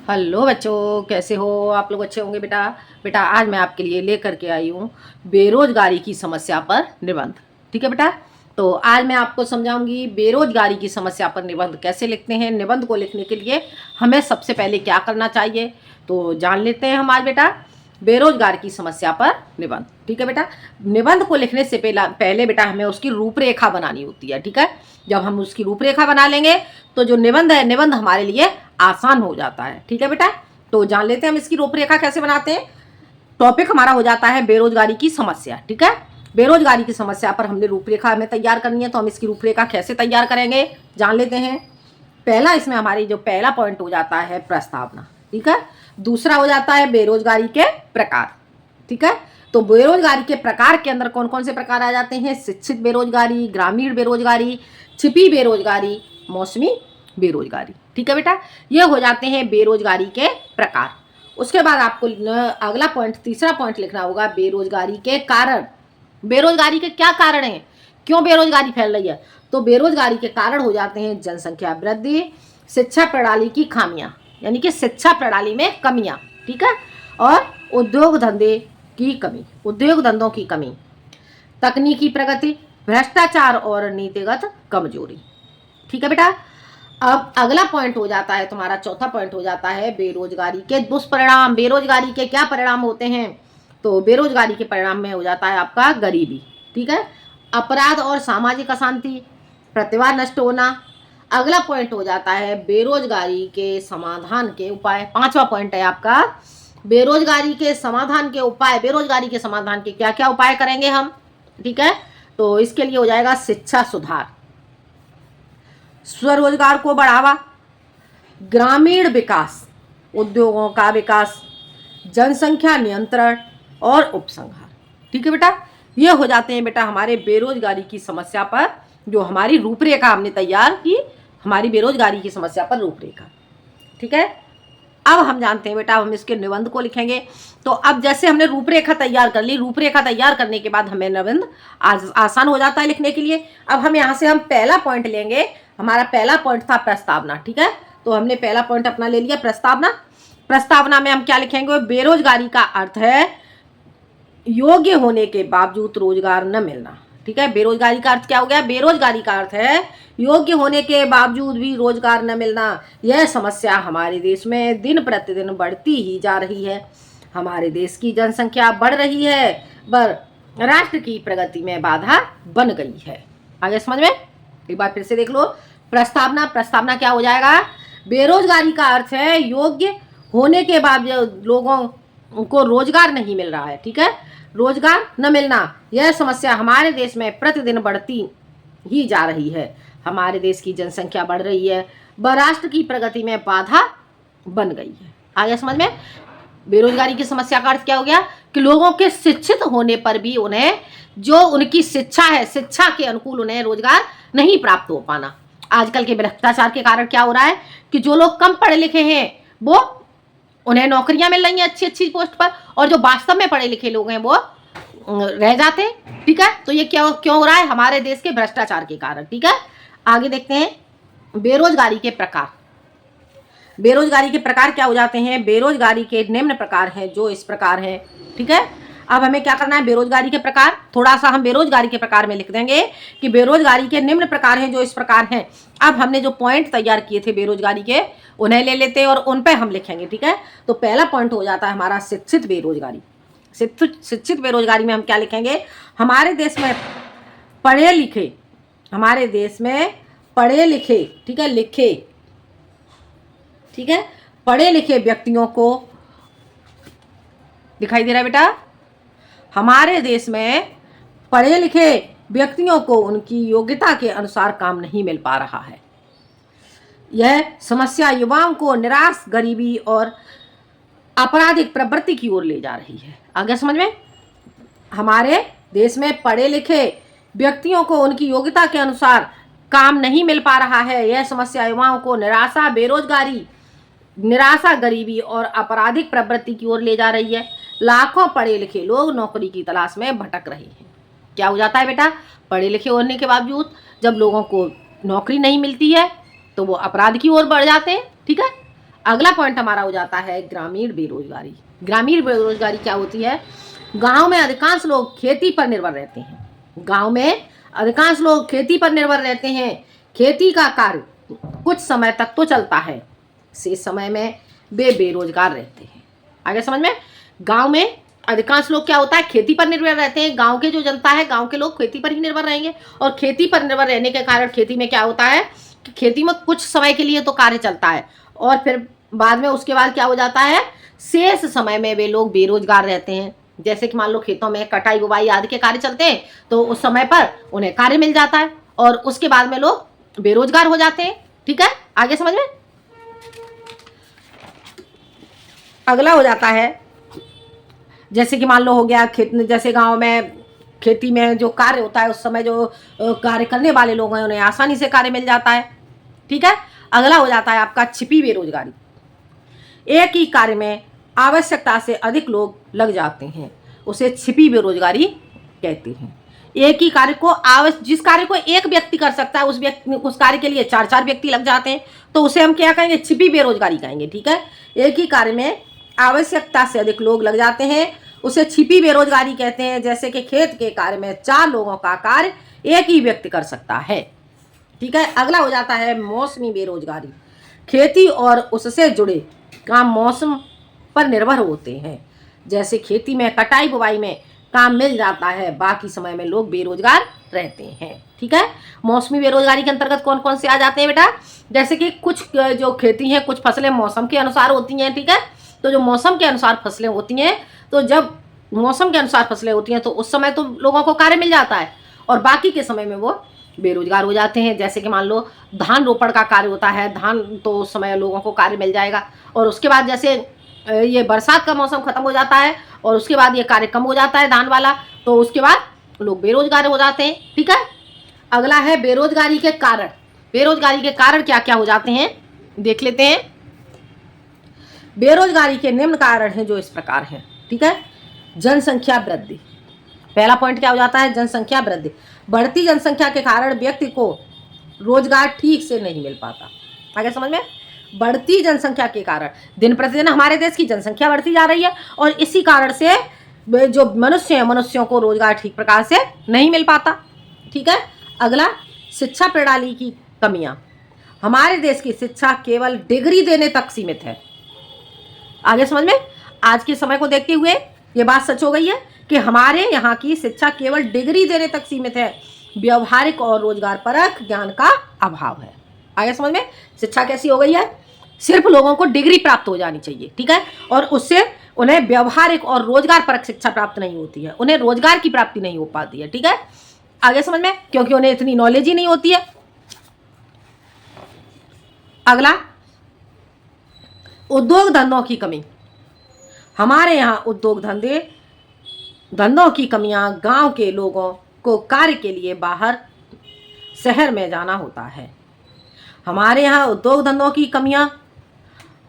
Hello बच्चों, कैसे हो आप लोग? अच्छे होंगे बेटा। बेटा आज मैं आपके लिए लेकर के आई हूँ बेरोजगारी की समस्या पर निबंध। ठीक है बेटा। तो आज मैं आपको समझाऊंगी बेरोजगारी की समस्या पर निबंध कैसे लिखते हैं। निबंध को लिखने के लिए हमें सबसे पहले क्या करना चाहिए तो जान लेते हैं हम आज बेटा। बेरोजगार की समस्या पर निबंध। ठीक है बेटा। निबंध को लिखने से पहले बेटा हमें उसकी रूपरेखा बनानी होती है। ठीक है। जब हम उसकी रूपरेखा बना लेंगे तो जो निबंध है, निबंध हमारे लिए आसान हो जाता है। ठीक है बेटा। तो जान लेते हैं हम इसकी रूपरेखा कैसे बनाते हैं। टॉपिक हमारा हो जाता है बेरोजगारी की समस्या। ठीक है। बेरोजगारी की समस्या पर हमने रूपरेखा हमें तैयार करनी है, तो हम इसकी रूपरेखा कैसे तैयार करेंगे जान लेते हैं। पहला इसमें हमारी जो पहला पॉइंट हो जाता है प्रस्तावना। ठीक है। दूसरा हो जाता है बेरोजगारी के प्रकार। ठीक है। तो बेरोजगारी के प्रकार के अंदर कौन कौन से प्रकार आ जाते हैं? शिक्षित बेरोजगारी, ग्रामीण बेरोजगारी, छिपी बेरोजगारी, मौसमी बेरोजगारी। ठीक है बेटा। ये हो जाते हैं बेरोजगारी के प्रकार। उसके बाद आपको अगला पॉइंट, तीसरा पॉइंट लिखना होगा बेरोजगारी के कारण। बेरोजगारी के क्या कारण है, क्यों बेरोजगारी फैल रही है? तो बेरोजगारी के कारण हो जाते हैं जनसंख्या वृद्धि, शिक्षा प्रणाली की खामियां, यानी कि शिक्षा प्रणाली में कमियां। ठीक है। और उद्योग धंधे की कमी, उद्योग धंधों की कमी, तकनीकी प्रगति, भ्रष्टाचार और नीतिगत कमजोरी। ठीक है बेटा। अब अगला पॉइंट हो जाता है तुम्हारा, चौथा पॉइंट हो जाता है बेरोजगारी के दुष्परिणाम। बेरोजगारी के क्या परिणाम होते हैं? तो बेरोजगारी के परिणाम में हो जाता है आपका गरीबी। ठीक है। अपराध और सामाजिक अशांति, प्रतिभा नष्ट होना। अगला पॉइंट हो जाता है बेरोजगारी के समाधान के उपाय। पांचवा पॉइंट है आपका बेरोजगारी के समाधान के उपाय। बेरोजगारी के समाधान के क्या क्या उपाय करेंगे हम? ठीक है। तो इसके लिए हो जाएगा शिक्षा सुधार, स्वरोजगार को बढ़ावा, ग्रामीण विकास, उद्योगों का विकास, जनसंख्या नियंत्रण और उपसंहार। ठीक है बेटा। ये हो जाते हैं बेटा हमारे बेरोजगारी की समस्या पर जो हमारी रूपरेखा हमने तैयार की, हमारी बेरोजगारी की समस्या पर रूपरेखा। ठीक है। अब हम जानते हैं बेटा, हम इसके निबंध को लिखेंगे। तो अब जैसे हमने रूपरेखा तैयार कर ली, रूपरेखा तैयार करने के बाद हमें निबंध आसान हो जाता है लिखने के लिए। अब हम यहाँ से हम पहला पॉइंट लेंगे। हमारा पहला पॉइंट था प्रस्तावना। ठीक है। तो हमने पहला पॉइंट अपना ले लिया प्रस्तावना। प्रस्तावना में हम क्या लिखेंगे? बेरोजगारी का अर्थ है योग्य होने के बावजूद रोजगार न मिलना। ठीक है। बेरोजगारी का अर्थ क्या हो गया? बेरोजगारी का अर्थ है योग्य होने के बावजूद भी रोजगार न मिलना। यह समस्या हमारे देश में दिन प्रतिदिन बढ़ती ही जा रही है। हमारे देश की जनसंख्या बढ़ रही है पर राष्ट्र की प्रगति में बाधा बन गई है। आगे समझ में? एक बार फिर से देख लो। प्रस्तावना, प्रस्तावना क्या हो जाएगा? बेरोजगारी का अर्थ है योग्य होने के बावजूद लोगों को रोजगार नहीं मिल रहा है। ठीक है। रोजगार न मिलना, यह समस्या हमारे देश में प्रतिदिन बढ़ती ही जा रही है। हमारे देश की जनसंख्या बढ़ रही है, वह राष्ट्र की प्रगति में बाधा बन गई है। आगे समझ में? बेरोजगारी की समस्या का अर्थ क्या हो गया कि लोगों के शिक्षित होने पर भी उन्हें जो उनकी शिक्षा है, शिक्षा के अनुकूल उन्हें रोजगार नहीं प्राप्त हो पाना। आजकल के भ्रष्टाचार के कारण क्या हो रहा है कि जो लोग कम पढ़े लिखे हैं वो उन्हें नौकरियां मिल रही हैं अच्छी अच्छी पोस्ट पर, और जो वास्तव में पढ़े लिखे लोग हैं वो रह जाते हैं। ठीक है। तो ये क्या क्यों हो रहा है? हमारे देश के भ्रष्टाचार के कारण। ठीक है। आगे देखते हैं बेरोजगारी के प्रकार। बेरोजगारी के प्रकार क्या हो जाते हैं? बेरोजगारी के निम्न प्रकार हैं जो इस प्रकार हैं। ठीक है। अब हमें क्या करना है? बेरोजगारी के प्रकार थोड़ा सा हम बेरोजगारी के प्रकार में लिख देंगे कि बेरोजगारी के निम्न प्रकार हैं जो इस प्रकार हैं। अब हमने जो पॉइंट तैयार किए थे बेरोजगारी के, उन्हें ले लेते हैं और उन पे हम लिखेंगे। ठीक है। तो पहला पॉइंट हो जाता है हमारा शिक्षित बेरोजगारी। शिक्षित बेरोजगारी में हम क्या लिखेंगे? हमारे देश में पढ़े लिखे, हमारे देश में पढ़े लिखे, ठीक है, लिखे, ठीक है, पढ़े लिखे व्यक्तियों को, दिखाई दे रहा है बेटा? हमारे देश में पढ़े लिखे व्यक्तियों को उनकी योग्यता के अनुसार काम नहीं मिल पा रहा है। यह समस्या युवाओं को निराश, गरीबी और आपराधिक प्रवृत्ति की ओर ले जा रही है। आगे समझ में? हमारे देश में पढ़े लिखे व्यक्तियों को उनकी योग्यता के अनुसार काम नहीं मिल पा रहा है। यह समस्या युवाओं को निराशा, बेरोजगारी, निराशा, गरीबी और आपराधिक प्रवृत्ति की ओर ले जा रही है। लाखों पढ़े लिखे लोग नौकरी की तलाश में भटक रहे हैं। क्या हो जाता है बेटा? पढ़े लिखे होने के बावजूद जब लोगों को नौकरी नहीं मिलती है तो वो अपराध की ओर बढ़ जाते हैं। ठीक है। अगला पॉइंट हमारा हो जाता है ग्रामीण बेरोजगारी। ग्रामीण बेरोजगारी क्या होती है? गांव में अधिकांश लोग खेती पर निर्भर रहते हैं। गांव में अधिकांश लोग खेती पर निर्भर रहते हैं। खेती का कार्य कुछ समय तक तो चलता है, शेष समय में वे बेरोजगार रहते हैं। आगे समझ में? गांव में अधिकांश लोग क्या होता है? खेती पर निर्भर रहते हैं। गांव के जो जनता है, गांव के लोग खेती पर ही निर्भर रहेंगे, और खेती पर निर्भर रहने के कारण खेती में क्या होता है कि खेती में कुछ समय के लिए तो कार्य चलता है, और फिर बाद में उसके बाद क्या हो जाता है? शेष समय में वे लोग बेरोजगार रहते हैं। जैसे कि मान लो खेतों में कटाई बुवाई आदि के कार्य चलते हैं, तो उस समय पर उन्हें कार्य मिल जाता है, और उसके बाद में लोग बेरोजगार हो जाते हैं। ठीक है, आगे समझ में? अगला हो जाता है, जैसे कि मान लो हो गया खेत, जैसे गांव में खेती में जो कार्य होता है उस समय जो कार्य करने वाले लोग हैं उन्हें आसानी से कार्य मिल जाता है। ठीक है, अगला हो जाता है आपका छिपी बेरोजगारी। एक ही कार्य में आवश्यकता से अधिक लोग लग जाते हैं, उसे छिपी बेरोजगारी कहते हैं। एक ही कार्य को जिस कार्य को एक व्यक्ति कर सकता है उस कार्य के लिए चार चार व्यक्ति लग जाते हैं, तो उसे हम क्या कहेंगे? छिपी बेरोजगारी कहेंगे। ठीक है, एक ही कार्य में आवश्यकता से अधिक लोग लग जाते हैं, उसे छिपी बेरोजगारी कहते हैं। जैसे कि खेत के कार्य में 4 लोगों का कार्य एक ही व्यक्ति कर सकता है। ठीक है, अगला हो जाता है मौसमी बेरोजगारी। खेती और उससे जुड़े काम मौसम पर निर्भर होते हैं। जैसे खेती में कटाई बुवाई में काम मिल जाता है, बाकी समय में लोग बेरोजगार रहते हैं। ठीक है, मौसमी बेरोजगारी के अंतर्गत कौन कौन से आ जाते हैं बेटा? जैसे कि कुछ जो खेती है, कुछ फसलें मौसम के अनुसार होती हैं। ठीक है, तो जो मौसम के अनुसार फसलें होती हैं, तो जब मौसम के अनुसार फसलें होती हैं तो उस समय तो लोगों को कार्य मिल जाता है, और बाकी के समय में वो बेरोजगार हो जाते हैं। जैसे कि मान लो धान रोपण का कार्य होता है, धान तो उस समय लोगों को कार्य मिल जाएगा, और उसके बाद जैसे ये बरसात का मौसम खत्म हो जाता है और उसके बाद ये कार्य कम हो जाता है धान वाला, तो उसके बाद लोग बेरोजगार हो जाते हैं। ठीक है, अगला है बेरोजगारी के कारण। बेरोजगारी के कारण क्या क्या हो जाते हैं देख लेते हैं। बेरोजगारी के निम्न कारण हैं जो इस प्रकार हैं। ठीक है, जनसंख्या वृद्धि। पहला पॉइंट क्या हो जाता है? जनसंख्या वृद्धि। बढ़ती जनसंख्या के कारण व्यक्ति को रोजगार ठीक से नहीं मिल पाता। आगे समझ में? बढ़ती जनसंख्या के कारण दिन प्रतिदिन हमारे देश की जनसंख्या बढ़ती जा रही है, और इसी कारण से जो मनुष्य हैं, मनुष्यों को रोजगार ठीक प्रकार से नहीं मिल पाता। ठीक है, अगला शिक्षा प्रणाली की कमियां। हमारे देश की शिक्षा केवल डिग्री देने तक सीमित है। आगे समझ में? आज के समय को देखते हुए ये बात सच हो गई है कि हमारे यहाँ की शिक्षा केवल डिग्री देने तक सीमित है। व्यवहारिक और रोजगार परक ज्ञान का अभाव है। आगे समझ में? शिक्षा कैसी हो गई है? सिर्फ लोगों को डिग्री प्राप्त हो जानी चाहिए। ठीक है, और उससे उन्हें व्यवहारिक और रोजगार परक शिक्षा प्राप्त नहीं होती है, उन्हें रोजगार की प्राप्ति नहीं हो पाती है। ठीक है, आगे समझ में? क्योंकि उन्हें इतनी नॉलेज ही नहीं होती है। अगला, उद्योग धंधों की कमी। हमारे यहाँ उद्योग धंधों की कमियां गांव के लोगों को कार्य के लिए बाहर शहर में जाना होता है। हमारे यहाँ उद्योग धंधों की कमियां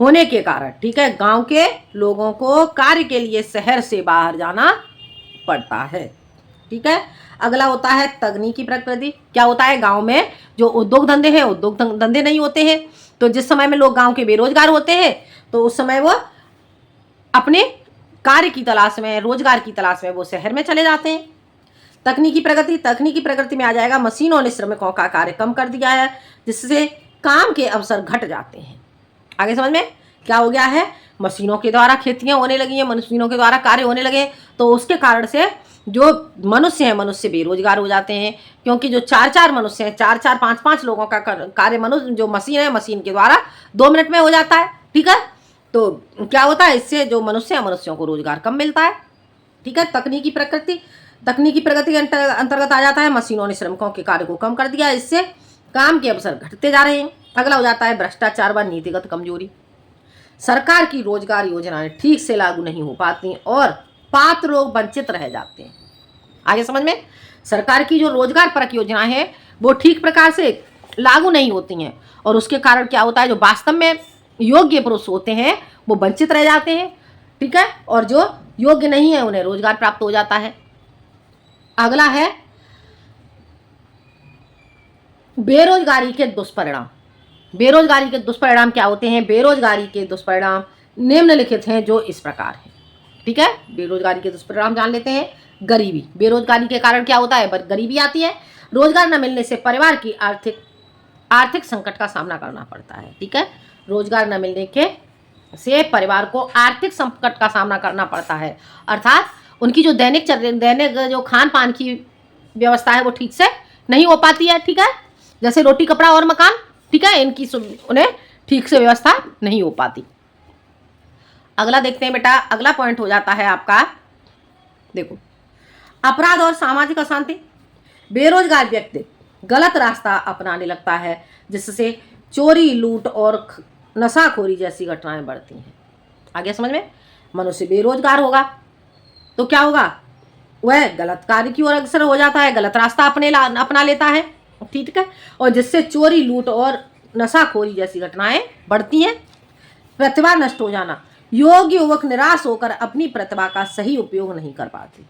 होने के कारण, ठीक है, गांव के लोगों को कार्य के लिए शहर से बाहर जाना पड़ता है। ठीक है, अगला होता है तकनीकी प्रगति। क्या होता है? गांव में जो उद्योग धंधे हैं, उद्योग धंधे नहीं होते हैं, तो जिस समय में लोग गांव के बेरोजगार होते हैं तो उस समय वो अपने कार्य की तलाश में, रोजगार की तलाश में वो शहर में चले जाते हैं। तकनीकी प्रगति में आ जाएगा मशीनों ने श्रमिकों का कार्य कम कर दिया है, जिससे काम के अवसर घट जाते हैं। आगे समझ में? क्या हो गया है? मशीनों के द्वारा खेतियां होने लगी हैं, मशीनों के द्वारा कार्य होने लगे, तो उसके कारण से जो मनुष्य हैं, मनुष्य बेरोजगार हो जाते हैं, क्योंकि जो 4-4 मनुष्य हैं, 4-4 5-5 लोगों का कार्य मनुष्य जो मशीन है, मशीन के द्वारा 2 मिनट में हो जाता है। ठीक है, तो क्या होता है? इससे जो मनुष्य है, मनुष्यों को रोजगार कम मिलता है। ठीक है, तकनीकी प्रगति के अंतर्गत आ जाता है मशीनों ने श्रमिकों के कार्य को कम कर दिया, इससे काम के अवसर घटते जा रहे हैं। अगला हो जाता है भ्रष्टाचार व नीतिगत कमजोरी। सरकार की रोजगार योजनाएं ठीक से लागू नहीं हो पाती और पात्र लोग वंचित रह जाते हैं। आगे समझ में? सरकार की जो रोजगार परक योजनाएं हैं वो ठीक प्रकार से लागू नहीं होती हैं, और उसके कारण क्या होता है? जो वास्तव में योग्य पुरुष होते हैं वो वंचित रह जाते हैं। ठीक है, और जो योग्य नहीं है उन्हें रोजगार प्राप्त हो जाता है। अगला है बेरोजगारी के दुष्परिणाम। बेरोजगारी के दुष्परिणाम क्या होते हैं? बेरोजगारी के दुष्परिणाम निम्नलिखित हैं जो इस प्रकार हैं। ठीक है, बेरोजगारी के दुष्परिणाम जान लेते हैं। गरीबी, बेरोजगारी के कारण क्या होता है? गरीबी आती है। रोजगार न मिलने से परिवार की आर्थिक संकट का सामना करना पड़ता है। ठीक है, रोजगार न मिलने के से परिवार को आर्थिक संकट का सामना करना पड़ता है, अर्थात उनकी जो दैनिक जो खान पान की व्यवस्था है वो ठीक से नहीं हो पाती है। ठीक है, जैसे रोटी कपड़ा और मकान, ठीक है, इनकी उन्हें ठीक से व्यवस्था नहीं हो पाती। अगला देखते हैं बेटा, अगला पॉइंट हो जाता है आपका, देखो, अपराध और सामाजिक अशांति। बेरोजगार व्यक्ति गलत रास्ता अपनाने लगता है, जिससे चोरी, लूट और नशाखोरी जैसी घटनाएं बढ़ती हैं। आगे समझ में? मनुष्य बेरोजगार होगा तो क्या होगा? वह गलत कार्य की ओर अग्रसर हो जाता है, गलत रास्ता अपना लेता है। ठीक है, और जिससे चोरी, लूट और नशाखोरी जैसी घटनाएं बढ़ती हैं। प्रतिभा नष्ट हो जाना, योग्य युवक निराश होकर अपनी प्रतिभा का सही उपयोग नहीं कर पाते।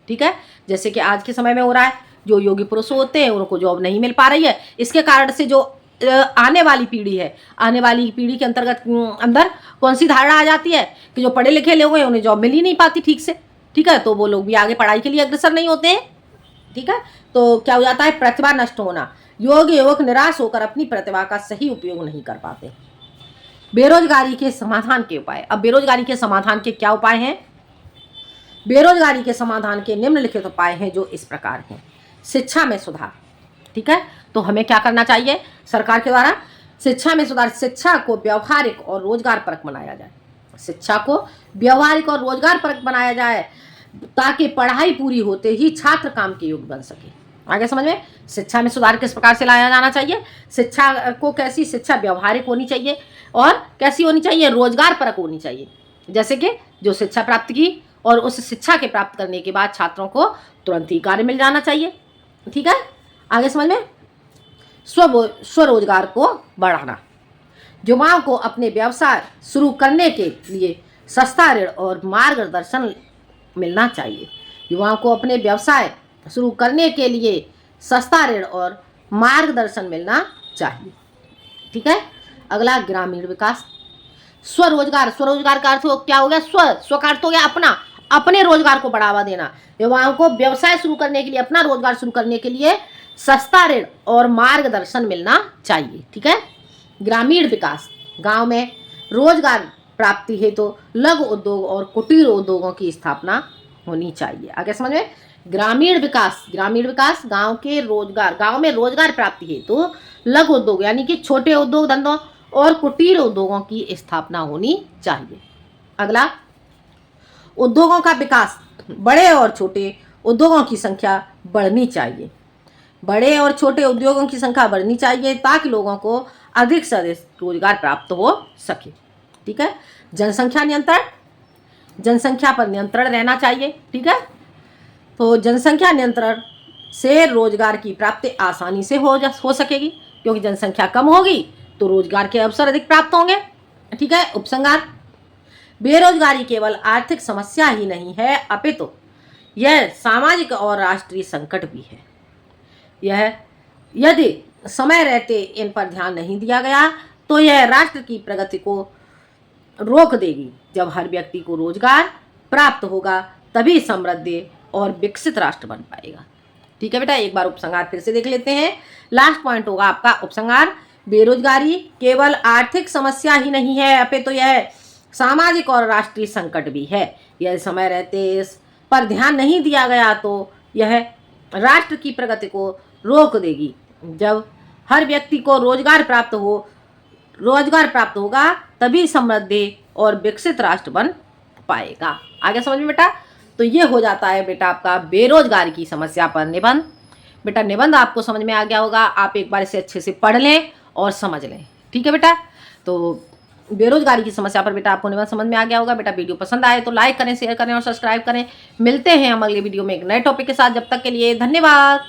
ठीक है, जैसे कि आज के समय में हो रहा है, जो योग्य पुरुष होते हैं उनको जॉब नहीं मिल पा रही है। इसके कारण से जो आने वाली पीढ़ी है, आने वाली पीढ़ी के अंदर कौन सी धारणा आ जाती है कि जो पढ़े लिखे लोग हैं उन्हें जॉब मिल ही नहीं पाती ठीक से। ठीक है, तो वो लोग भी आगे पढ़ाई के लिए अग्रसर नहीं होते हैं। ठीक है, तो क्या हो जाता है? प्रतिभा नष्ट होना, योग्य युवक निराश होकर अपनी प्रतिभा का सही उपयोग नहीं कर पाते। बेरोजगारी के समाधान के उपाय। अब बेरोजगारी के समाधान के क्या उपाय हैं? बेरोजगारी के समाधान के निम्नलिखित उपाय हैं जो इस प्रकार हैं। शिक्षा में सुधार। ठीक है, तो हमें क्या करना चाहिए? सरकार के द्वारा शिक्षा में सुधार, शिक्षा को व्यवहारिक और रोजगार परक बनाया जाए। शिक्षा को व्यवहारिक और रोजगार परक बनाया जाए ताकि पढ़ाई पूरी होते ही छात्र काम के योग्य बन सके। आगे समझ में? शिक्षा में सुधार किस प्रकार से लाया जाना चाहिए? शिक्षा को कैसी? शिक्षा व्यवहारिक होनी चाहिए और कैसी होनी चाहिए? रोजगार परक होनी चाहिए। जैसे कि जो शिक्षा प्राप्त की और उस शिक्षा के प्राप्त करने के बाद छात्रों को तुरंत ही कार्य मिल जाना चाहिए। ठीक है, आगे समझ में? स्वरोजगार को बढ़ाना, युवाओं को अपने व्यवसाय शुरू करने के लिए सस्ता ऋण और मार्गदर्शन मिलना चाहिए। युवाओं को अपने व्यवसाय शुरू करने के लिए सस्ता ऋण और मार्गदर्शन मिलना चाहिए। ठीक है, अगला ग्रामीण विकास। स्वरोजगार, स्वरोजगार का अर्थ क्या हो गया? स्व का अर्थ हो गया अपना, अपने रोजगार को बढ़ावा देना। युवाओं को व्यवसाय शुरू करने के लिए, अपना रोजगार शुरू करने के लिए सस्ता ऋण और मार्गदर्शन मिलना चाहिए। ठीक है, ग्रामीण विकास, गांव में रोजगार प्राप्ति हेतु तो लघु उद्योग और कुटीर उद्योगों की स्थापना होनी चाहिए। आगे समझ में? ग्रामीण विकास, ग्रामीण विकास गांव में रोजगार प्राप्ति हेतु तो लघु उद्योग यानी कि छोटे उद्योग धंधों और कुटीर उद्योगों की स्थापना होनी चाहिए। अगला, उद्योगों का विकास, बड़े और छोटे उद्योगों की संख्या बढ़नी चाहिए। बड़े और छोटे उद्योगों की संख्या बढ़नी चाहिए ताकि लोगों को अधिक से अधिक रोजगार प्राप्त हो सके। ठीक है, जनसंख्या नियंत्रण, जनसंख्या पर नियंत्रण रहना चाहिए। ठीक है, तो जनसंख्या नियंत्रण से रोजगार की प्राप्ति आसानी से हो सकेगी, क्योंकि जनसंख्या कम होगी तो रोजगार के अवसर अधिक प्राप्त होंगे। ठीक है, उपसंहार, बेरोजगारी केवल आर्थिक समस्या ही नहीं है अपितु यह सामाजिक और राष्ट्रीय संकट भी है। यह यदि समय रहते इन पर ध्यान नहीं दिया गया तो यह राष्ट्र की प्रगति को रोक देगी। जब हर व्यक्ति को रोजगार प्राप्त होगा तभी समृद्ध और विकसित राष्ट्र बन पाएगा। ठीक है बेटा, एक बार उपसंहार फिर से देख लेते हैं। लास्ट पॉइंट होगा आपका उपसंहार, बेरोजगारी केवल आर्थिक समस्या ही नहीं है अपितु यह सामाजिक और राष्ट्रीय संकट भी है। यह समय रहते इस पर ध्यान नहीं दिया गया तो यह राष्ट्र की प्रगति को रोक देगी। जब हर व्यक्ति को रोजगार प्राप्त होगा तभी समृद्ध और विकसित राष्ट्र बन पाएगा। आगे समझ में बेटा? तो ये हो जाता है बेटा आपका बेरोजगारी की समस्या पर निबंध। बेटा निबंध आपको समझ में आ गया होगा, आप एक बार इसे अच्छे से पढ़ लें और समझ लें। ठीक है बेटा, तो बेरोजगारी की समस्या पर बेटा आपको निबंध समझ में आ गया होगा। बेटा वीडियो पसंद आए तो लाइक करें, शेयर करें और सब्सक्राइब करें। मिलते हैं हम अगले वीडियो में एक नए टॉपिक के साथ। जब तक के लिए धन्यवाद।